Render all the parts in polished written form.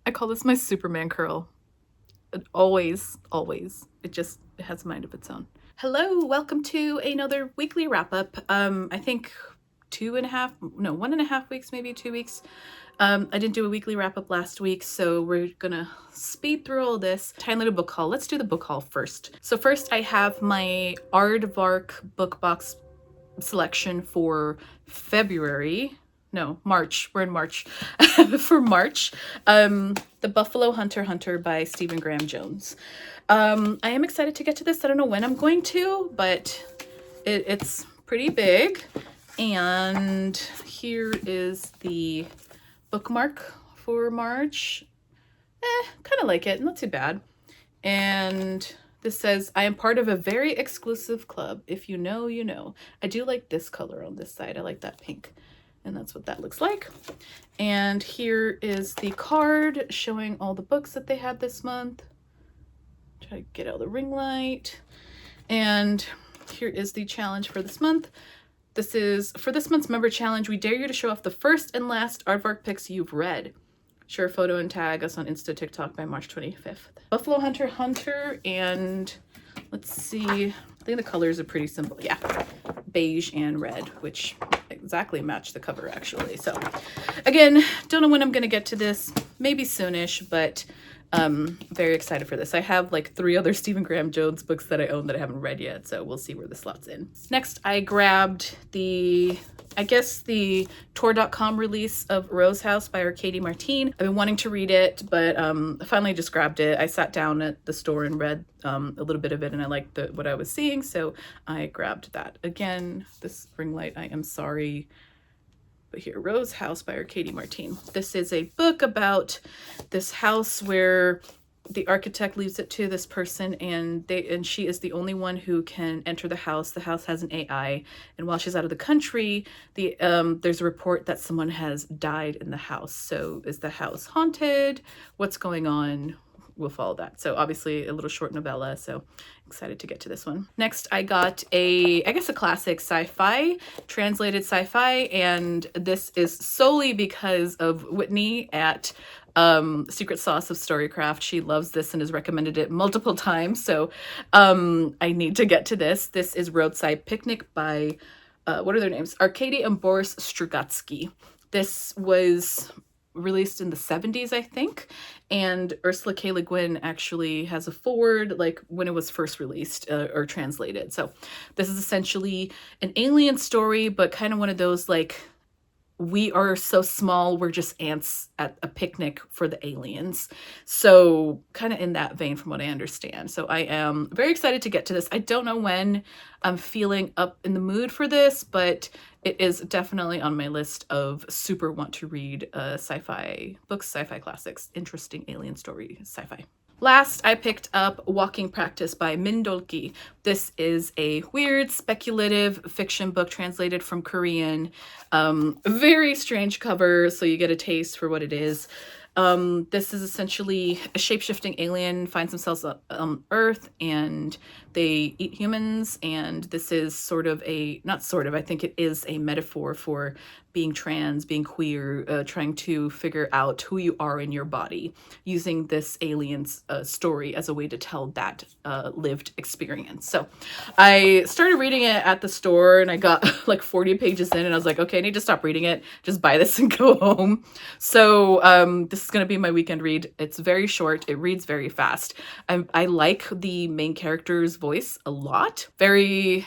I call this my Superman curl. Always. It has a mind of its own. Hello, welcome to another weekly wrap up. I think 1.5 weeks, maybe 2 weeks. I didn't do a weekly wrap up last week, so we're gonna speed through all this. Tiny little book haul. Let's do the book haul first. So first I have my Aardvark book box selection for February. No, March. We're in March. For March. The Buffalo Hunter by Stephen Graham Jones. I am excited to get to this. I don't know when I'm going to, but it's pretty big. And here is the bookmark for March. Kind of like it. Not too bad. And this says, I am part of a very exclusive club. If you know, you know. I do like this color on this side. I like that pink. And that's what that looks like. And here is the card showing all the books that they had this month. Try to get out the ring light. And here is the challenge for this month. This is, for this month's member challenge, we dare you to show off the first and last Aardvark picks you've read. Share a photo and tag us on Insta, TikTok by March 25th. Buffalo Hunter, and let's see. I think the colors are pretty simple. Yeah, beige and red, which exactly match the cover actually. So again, don't know when I'm gonna get to this. Maybe soonish, but very excited for this. I have like 3 other Stephen Graham Jones books that I own that I haven't read yet, so we'll see where this slots in. Next, I grabbed the Tor.com release of Rose House by Arkady Martine. I've been wanting to read it, but I finally just grabbed it. I sat down at the store and read a little bit of it, and I liked what I was seeing, so I grabbed that. Again, this ring light, I am sorry. But here, Rose House by Arkady Martine. This is a book about this house where the architect leaves it to this person, and she is the only one who can enter the house. The house has an AI, and while she's out of the country, there's a report that someone has died in the house. So is the house haunted? What's going on? We'll follow that. So obviously a little short novella, so excited to get to this one. Next, I got a classic sci-fi, translated sci-fi, and this is solely because of Whitney at Secret Sauce of Storycraft. She loves this and has recommended it multiple times, so I need to get to this. This is Roadside Picnic by, what are their names? Arkady and Boris Strugatsky. This was released in the 70s, I think, and Ursula K. Le Guin actually has a foreword like when it was first released or translated. So this is essentially an alien story, but kind of one of those like, we are so small, we're just ants at a picnic for the aliens. So kind of in that vein from what I understand. So I am very excited to get to this. I don't know when I'm feeling up in the mood for this, but it is definitely on my list of super want to read sci-fi books, sci-fi classics, interesting alien story sci-fi. Last, I picked up Walking Practice by Dolki. This is a weird, speculative fiction book translated from Korean. Very strange cover, so you get a taste for what it is. This is essentially a shape-shifting alien finds themselves on Earth, and they eat humans, and this is I think it is a metaphor for being trans, being queer, trying to figure out who you are in your body, using this alien's story as a way to tell that lived experience. So I started reading it at the store, and I got like 40 pages in, and I was like, okay, I need to stop reading it, just buy this and go home. So this is going to be my weekend read. It's very short. It reads very fast. I like the main character's voice a lot. Very,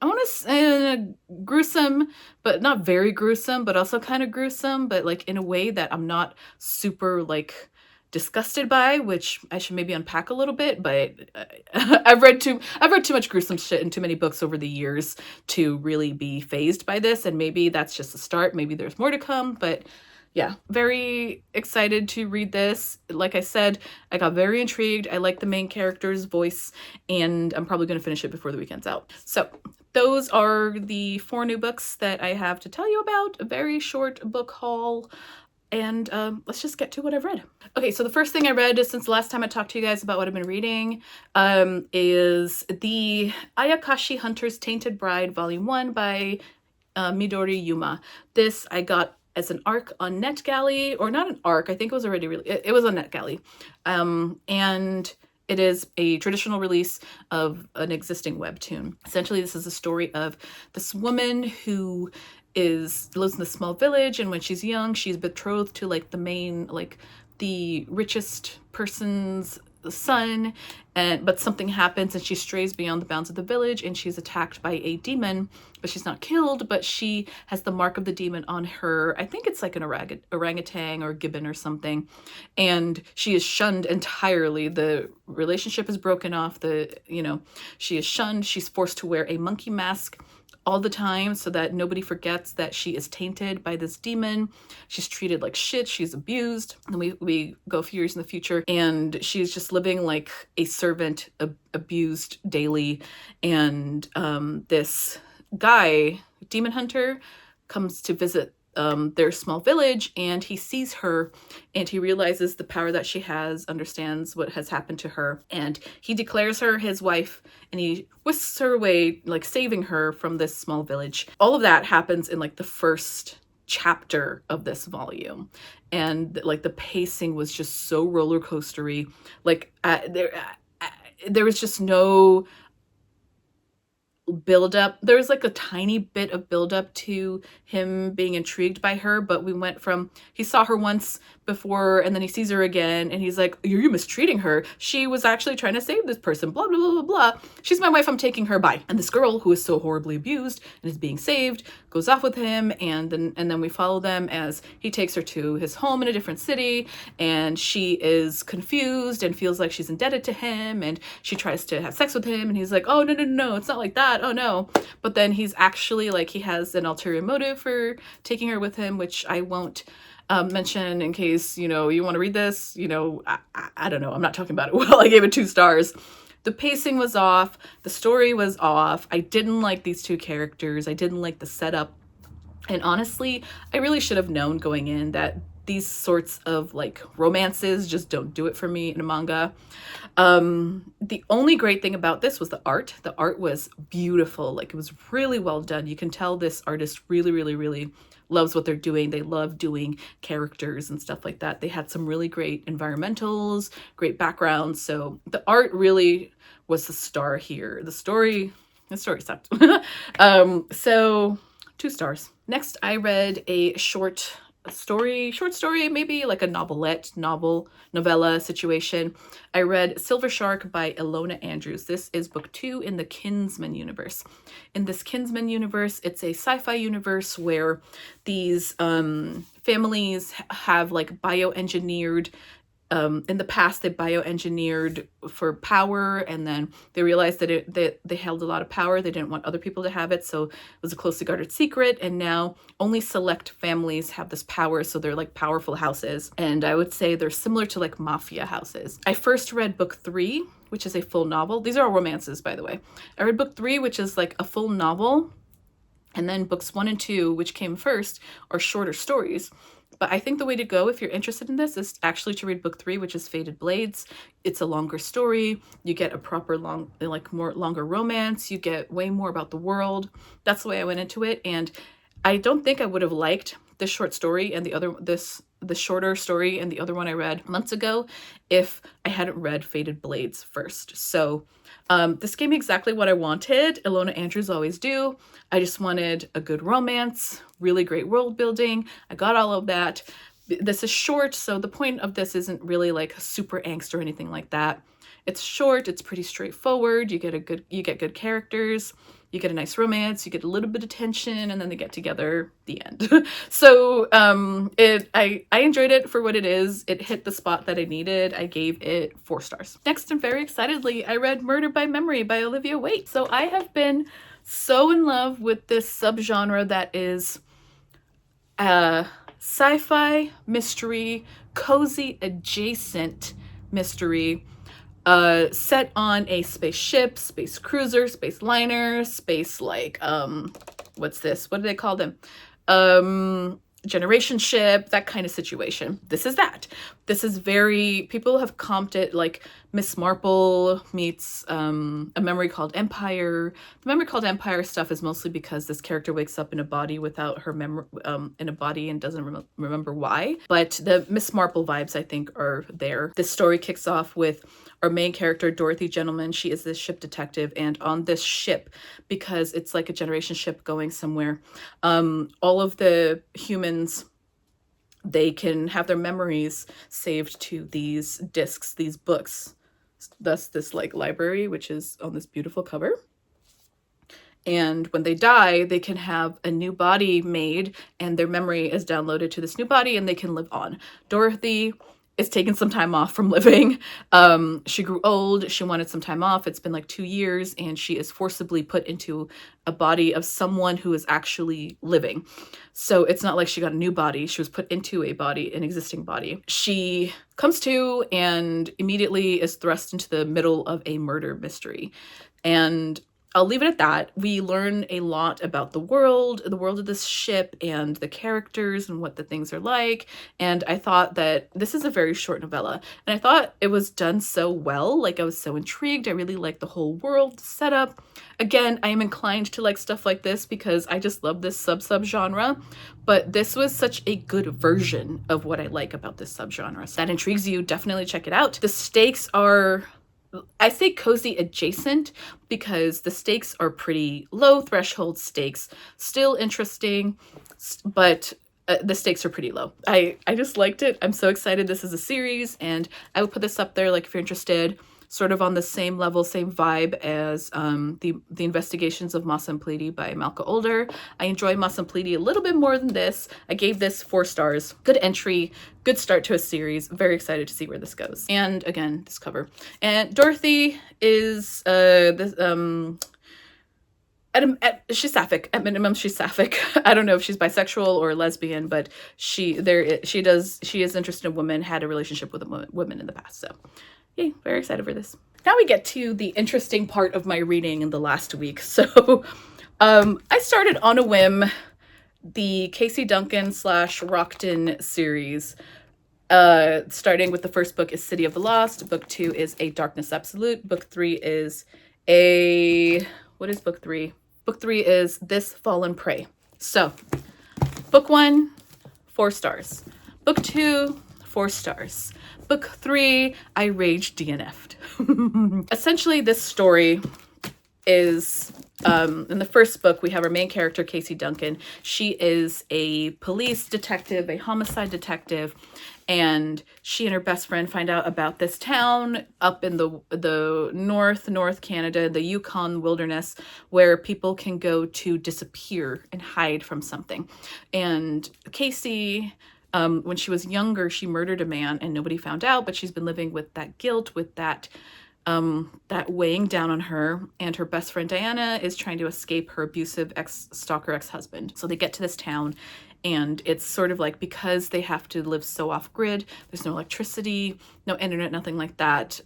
I want to say gruesome, but not very gruesome, but also kind of gruesome, but like in a way that I'm not super like disgusted by, which I should maybe unpack a little bit, but I've read too much gruesome shit in too many books over the years to really be fazed by this, and maybe that's just a start. Maybe there's more to come, but yeah, very excited to read this. Like I said, I got very intrigued. I like the main character's voice, and I'm probably going to finish it before the weekend's out. So those are the 4 new books that I have to tell you about. A very short book haul. And let's just get to what I've read. Okay, so the first thing I read since the last time I talked to you guys about what I've been reading is the Ayakashi Hunter's Tainted Bride Volume 1 by Mirdori Yuma. This I got as an arc on NetGalley, or not an arc, I think it was already it was on NetGalley. And it is a traditional release of an existing webtoon. Essentially, this is a story of this woman who lives in a small village, and when she's young, she's betrothed to like the richest person's son, but something happens and she strays beyond the bounds of the village, and she's attacked by a demon, but she's not killed, but she has the mark of the demon on her. I think it's like an orangutan or gibbon or something, and she is shunned entirely. The relationship is broken off. She is shunned. She's forced to wear a monkey mask all the time so that nobody forgets that she is tainted by this demon. She's treated like shit. She's abused. And we go a few years in the future, and she's just living like a servant, abused daily. And this guy, demon hunter, comes to visit their small village, and he sees her, and he realizes the power that she has, understands what has happened to her, and he declares her his wife, and he whisks her away, like saving her from this small village. All of that happens in like the first chapter of this volume, and like the pacing was just so roller coastery. Like there was just no build up. There was like a tiny bit of build up to him being intrigued by her, but we went from he saw her once before, and then he sees her again, and he's like, you're mistreating her. She was actually trying to save this person, blah, blah, blah, blah, blah. She's my wife, I'm taking her, bye. And this girl who is so horribly abused and is being saved goes off with him, and then we follow them as he takes her to his home in a different city, and she is confused and feels like she's indebted to him, and she tries to have sex with him, and he's like, oh, no, it's not like that, oh no. But then he's actually like, he has an ulterior motive for taking her with him, which I won't mention in case, you want to read this. I don't know. I'm not talking about it well. I gave it 2 stars. The pacing was off. The story was off. I didn't like these 2 characters. I didn't like the setup. And honestly, I really should have known going in that these sorts of like romances just don't do it for me in a manga. The only great thing about this was the art. The art was beautiful. Like, it was really well done. You can tell this artist really, really, really loves what they're doing. They love doing characters and stuff like that. They had some really great environmentals, great backgrounds. So the art really was the star here. The story sucked. So 2 stars. Next, I read a short story, maybe like a novella situation. I read Silver Shark by Ilona Andrews. This is book 2 in the Kinsman universe. In this Kinsman universe, it's a sci-fi universe where these families have like bioengineered, in the past they bioengineered for power, and then they realized that they held a lot of power. They didn't want other people to have it, so it was a closely guarded secret, and now only select families have this power, so they're like powerful houses, and I would say they're similar to like mafia houses. I first read book 3, which is a full novel. These are all romances, by the way. I read book 3, which is like a full novel, and then books 1 and 2, which came first, are shorter stories. But I think the way to go if you're interested in this is actually to read book 3, which is Fated Blades. It's a longer story. You get a proper longer romance. You get way more about the world. That's the way I went into it. And I don't think I would have liked this short story and the shorter story and the other one I read months ago if I hadn't read Fated Blades first. So this gave me exactly what I wanted. Ilona Andrews always do. I just wanted a good romance, really great world building. I got all of that. This is short, so the point of this isn't really like super angst or anything like that. It's short, it's pretty straightforward. You get good characters, you get a nice romance, you get a little bit of tension, and then they get together, the end. So I enjoyed it for what it is. It hit the spot that I needed. I gave it 4 stars. Next, and very excitedly, I read Murder by Memory by Olivia Waite. So I have been so in love with this subgenre that is sci-fi mystery, cozy adjacent mystery, set on a spaceship, space cruiser, space liner, space like what's this? What do they call them? generation ship, that kind of situation. This is that. This is very, people have comped it like Miss Marple meets A Memory Called Empire. The Memory Called Empire stuff is mostly because this character wakes up in a body without her memory, in a body and doesn't remember why. But the Miss Marple vibes, I think, are there. This story kicks off with our main character, Dorothy Gentleman. She is this ship detective, and on this ship, because it's like a generation ship going somewhere, all of the humans, they can have their memories saved to these discs, these books. Thus this like library, which is on this beautiful cover. And when they die, they can have a new body made and their memory is downloaded to this new body and they can live on. Dorothy is taking some time off from living. She grew old. She wanted some time off. It's been like 2 years and she is forcibly put into a body of someone who is actually living. So it's not like she got a new body. She was put into a body, an existing body. She comes to and immediately is thrust into the middle of a murder mystery. And I'll leave it at that. We learn a lot about the world of this ship and the characters and what the things are like. And I thought that this is a very short novella. And I thought it was done so well. Like I was so intrigued. I really liked the whole world setup. Again, I am inclined to like stuff like this because I just love this sub-genre. But this was such a good version of what I like about this subgenre. So that intrigues you, definitely check it out. The stakes are, I say cozy adjacent because the stakes are pretty low threshold stakes, still interesting, but the stakes are pretty low. I just liked it. I'm so excited. This is a series and I would put this up there like if you're interested, sort of on the same level, same vibe as the Investigations of Masa and Pleady by Malka Older. I enjoy Masa and Pleady a little bit more than this. I gave this 4 stars. Good entry, good start to a series. Very excited to see where this goes. And again, this cover. And Dorothy is she's sapphic. At minimum, she's sapphic. I don't know if she's bisexual or lesbian, but she is interested in women, had a relationship with women in the past. So yay, very excited for this. Now we get to the interesting part of my reading in the last week. So I started on a whim the Casey Duncan / Rockton series. Starting with the first book is City of the Lost. Book 2 is A Darkness Absolute. Book 3 is what is book 3? Book 3 is This Fallen Prey. So book 1, 4 stars. Book 2, 4 stars. Book 3, I rage DNF'd. Essentially, this story is, in the first book, we have our main character, Casey Duncan. She is a police detective, a homicide detective, and she and her best friend find out about this town up in the North Canada, the Yukon wilderness, where people can go to disappear and hide from something. And Casey, when she was younger, she murdered a man and nobody found out, but she's been living with that guilt, with that weighing down on her. And her best friend Diana is trying to escape her abusive ex-husband. So they get to this town and it's sort of like, because they have to live so off grid, there's no electricity, no internet, nothing like that.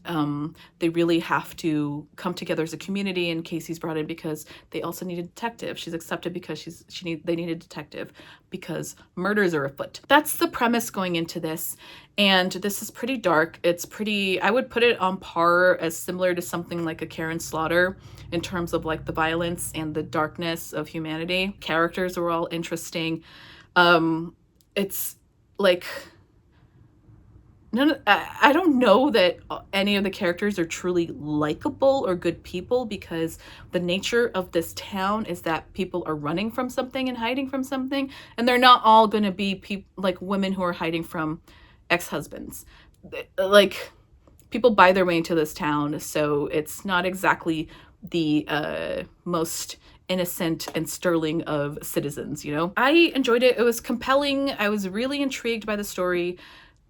They really have to come together as a community, and Casey's brought in because they also need a detective. She's accepted because they need a detective because murders are afoot. That's the premise going into this. And this is pretty dark. It's pretty, I would put it on par as similar to something like a Karen Slaughter in terms of like the violence and the darkness of humanity. Characters are all interesting. It's like, I don't know that any of the characters are truly likable or good people, because the nature of this town is that people are running from something and hiding from something, and they're not all going to be like women who are hiding from ex-husbands. Like, people buy their way into this town, so it's not exactly the most innocent and sterling of citizens, you know? I enjoyed it. It was compelling. I was really intrigued by the story.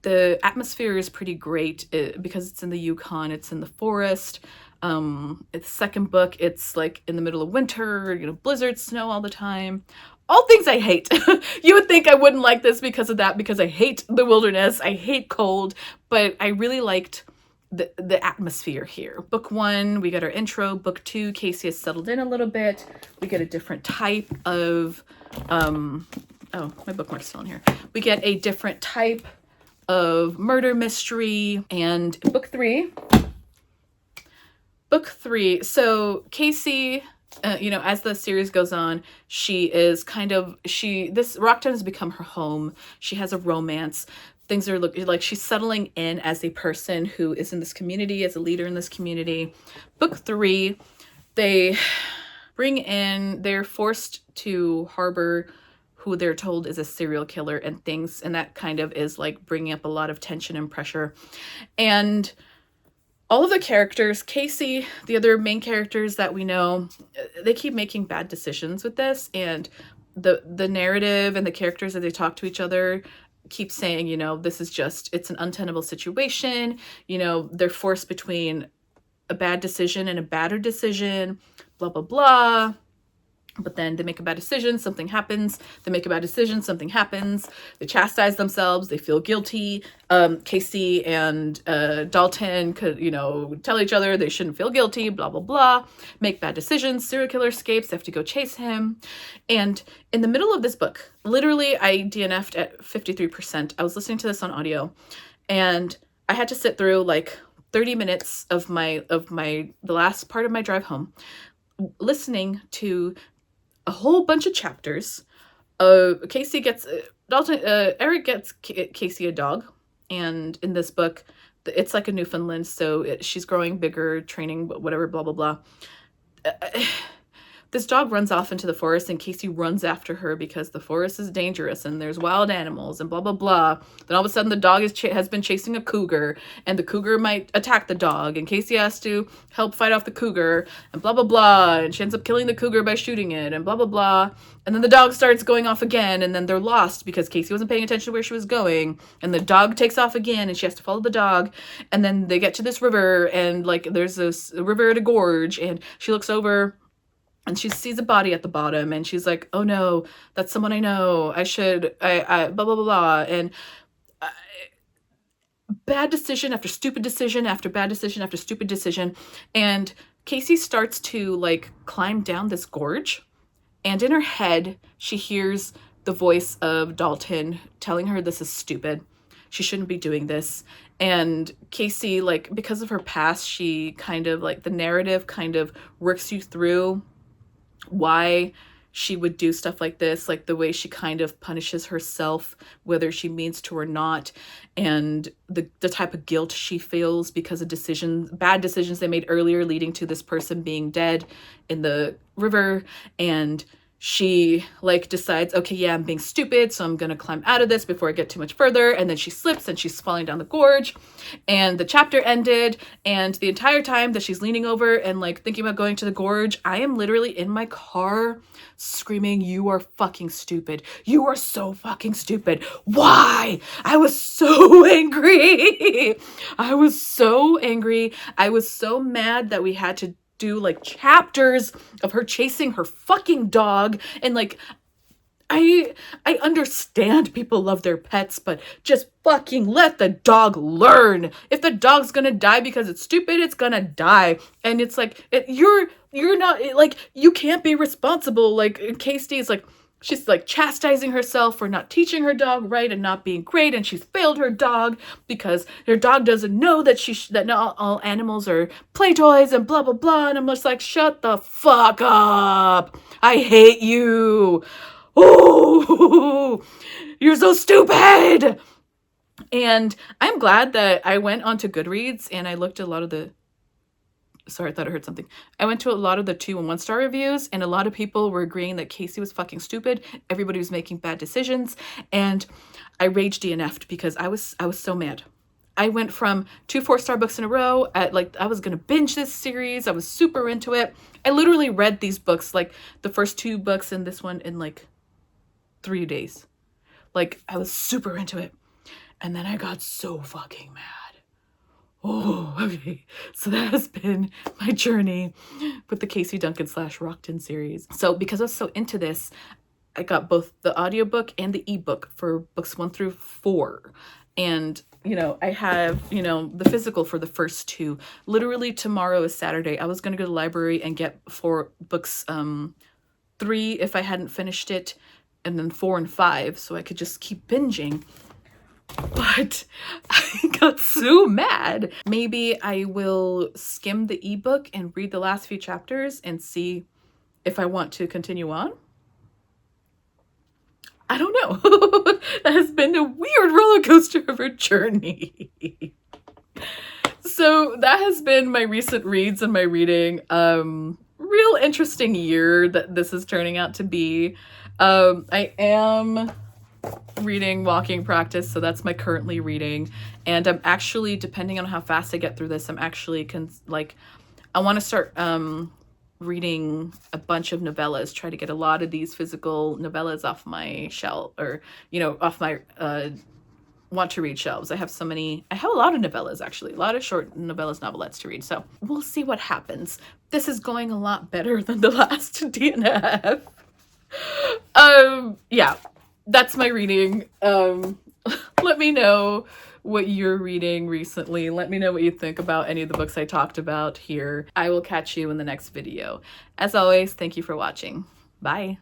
The atmosphere is pretty great because it's in the Yukon, it's in the forest. It's second book, it's like in the middle of winter, you know, blizzard, snow all the time. All things I hate. You would think I wouldn't like this because of that, because I hate the wilderness, I hate cold, but I really liked the atmosphere here. Book 1, we got our intro. Book 2, Casey has settled in a little bit. We get a different type of oh, my bookmark's still in here. We get a different type of murder mystery. And book three, so Casey, as the series goes on, she is this Rockton has become her home. She has a romance. Things are looking like she's settling in as a person who is in this community, as a leader in this community. Book three, they're forced to harbor who they're told is a serial killer and things, and that kind of is like bringing up a lot of tension and pressure. And all of the characters, Casey, the other main characters that we know, they keep making bad decisions with this, and the narrative and the characters as they talk to each other keep saying, it's an untenable situation. They're forced between a bad decision and a badder decision, blah, blah, blah. But then they make a bad decision, something happens. They make a bad decision, something happens. They chastise themselves. They feel guilty. Casey and Dalton could, tell each other they shouldn't feel guilty, blah, blah, blah. Make bad decisions. Serial killer escapes. They have to go chase him. And in the middle of this book, literally I DNF'd at 53%. I was listening to this on audio. And I had to sit through like 30 minutes of the last part of my drive home, listening to a whole bunch of chapters. Eric gets Casey a dog, and in this book, it's like a Newfoundland, so she's growing bigger, training, whatever, blah, blah, blah. This dog runs off into the forest, and Casey runs after her because the forest is dangerous, and there's wild animals, and blah, blah, blah. Then all of a sudden, the dog has been chasing a cougar, and the cougar might attack the dog, and Casey has to help fight off the cougar, and blah, blah, blah. And she ends up killing the cougar by shooting it, and blah, blah, blah. And then the dog starts going off again, and then they're lost because Casey wasn't paying attention to where she was going, and the dog takes off again, and she has to follow the dog. And then they get to this river, and like there's this river at a gorge, and she looks over and she sees a body at the bottom, and she's like, oh no, that's someone I know. I blah, blah, blah, blah. And bad decision after stupid decision after bad decision after stupid decision. And Casey starts to like climb down this gorge, and in her head, she hears the voice of Dalton telling her this is stupid. She shouldn't be doing this. And Casey, like, because of her past, she kind of like the narrative kind of works you through why she would do stuff like this, like the way she kind of punishes herself, whether she means to or not, and the type of guilt she feels because of bad decisions they made earlier leading to this person being dead in the river. And she like decides, okay, yeah, I'm being stupid, so I'm gonna climb out of this before I get too much further. And then she slips and she's falling down the gorge, and the chapter ended. And the entire time that she's leaning over and like thinking about going to the gorge, I am literally in my car screaming, you are fucking stupid. You are so fucking stupid. Why? I was so angry. I was so angry. I was so mad that we had to do like chapters of her chasing her fucking dog. And like, I understand people love their pets, but just fucking let the dog learn. If the dog's gonna die because it's stupid, it's gonna die. And it's like, you're not, like, you can't be responsible. Like, Casey is like, she's like chastising herself for not teaching her dog right and not being great, and she's failed her dog because her dog doesn't know that that not all animals are play toys and blah blah blah. And I'm just like, shut the fuck up. I hate you. Oh, you're so stupid. And I'm glad that I went onto Goodreads and I looked at a lot of the sorry, I thought I heard something. I went to a lot of the 2 and 1 star reviews, and a lot of people were agreeing that Casey was fucking stupid. Everybody was making bad decisions, and I rage DNF'd because I was so mad. I went from 2 4-star books in a row at like, I was gonna binge this series. I was super into it. I literally read these books, like the first 2 books and this one in like 3 days. Like, I was super into it. And then I got so fucking mad. Oh, okay. So that has been my journey with the Casey Duncan / Rockton series. So because I was so into this, I got both the audiobook and the ebook for books 1 through 4. And, I have, the physical for the first 2. Literally tomorrow is Saturday. I was going to go to the library and get 4 books, 3 if I hadn't finished it. and then 4 and 5, so I could just keep binging. But I got so mad. Maybe I will skim the ebook and read the last few chapters and see if I want to continue on. I don't know. That has been a weird roller coaster of a journey. So that has been my recent reads and my reading. Real interesting year that this is turning out to be. I am reading Walking Practice, so that's my currently reading. And I'm actually, depending on how fast I get through this, I'm actually I want to start reading a bunch of novellas, try to get a lot of these physical novellas off my shelf, or, you know, off my want to read shelves. I have a lot of novellas, actually, a lot of short novelettes to read. So we'll see what happens. This is going a lot better than the last DNF. Yeah, that's my reading. Let me know what you're reading recently. Let me know what you think about any of the books I talked about here. I will catch you in the next video. As always, thank you for watching. Bye.